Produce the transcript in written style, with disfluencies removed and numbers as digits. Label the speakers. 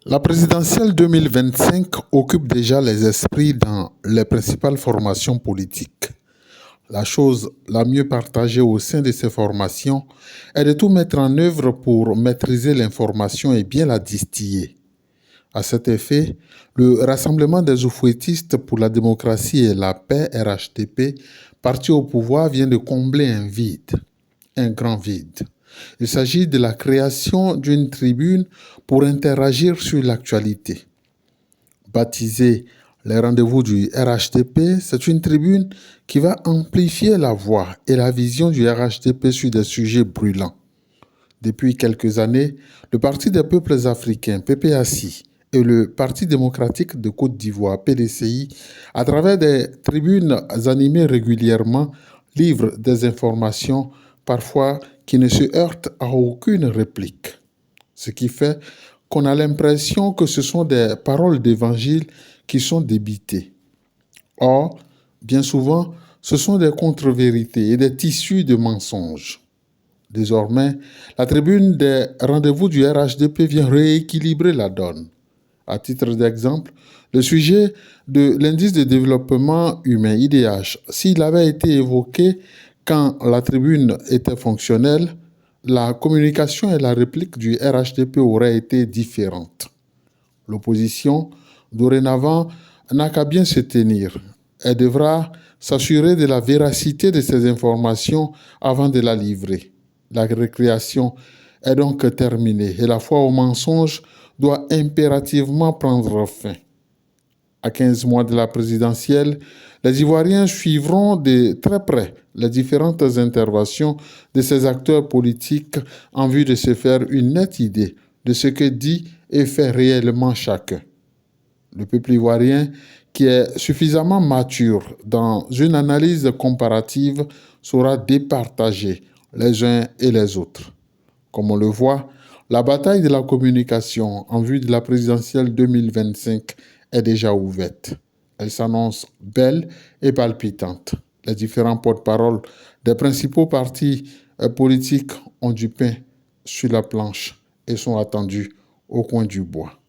Speaker 1: La présidentielle 2025 occupe déjà les esprits dans les principales formations politiques. La chose la mieux partagée au sein de ces formations est de tout mettre en œuvre pour maîtriser l'information et bien la distiller. À cet effet, le Rassemblement des oufouettistes pour la démocratie et la paix, RHDP, parti au pouvoir, vient de combler un vide, un grand vide. Il s'agit de la création d'une tribune pour interagir sur l'actualité. Baptisée les rendez-vous du RHDP, c'est une tribune qui va amplifier la voix et la vision du RHDP sur des sujets brûlants. Depuis quelques années, le Parti des peuples africains, PPACI, et le Parti démocratique de Côte d'Ivoire, PDCI, à travers des tribunes animées régulièrement, livrent des informations parfois qui ne se heurtent à aucune réplique. Ce qui fait qu'on a l'impression que ce sont des paroles d'évangile qui sont débitées. Or, bien souvent, ce sont des contre-vérités et des tissus de mensonges. Désormais, la tribune des rendez-vous du RHDP vient rééquilibrer la donne. À titre d'exemple, le sujet de l'indice de développement humain, IDH, s'il avait été évoqué quand la tribune était fonctionnelle, la communication et la réplique du RHDP auraient été différentes. L'opposition, dorénavant, n'a qu'à bien se tenir. Elle devra s'assurer de la véracité de ces informations avant de la livrer. La récréation est donc terminée et la foi au mensonge doit impérativement prendre fin. À 15 mois de la présidentielle, les Ivoiriens suivront de très près les différentes interventions de ces acteurs politiques en vue de se faire une nette idée de ce que dit et fait réellement chacun. Le peuple ivoirien, qui est suffisamment mature dans une analyse comparative, saura départager les uns et les autres. Comme on le voit, la bataille de la communication en vue de la présidentielle 2025 est déjà ouverte. Elle s'annonce belle et palpitante. Les différents porte-paroles des principaux partis politiques ont du pain sur la planche et sont attendus au coin du bois.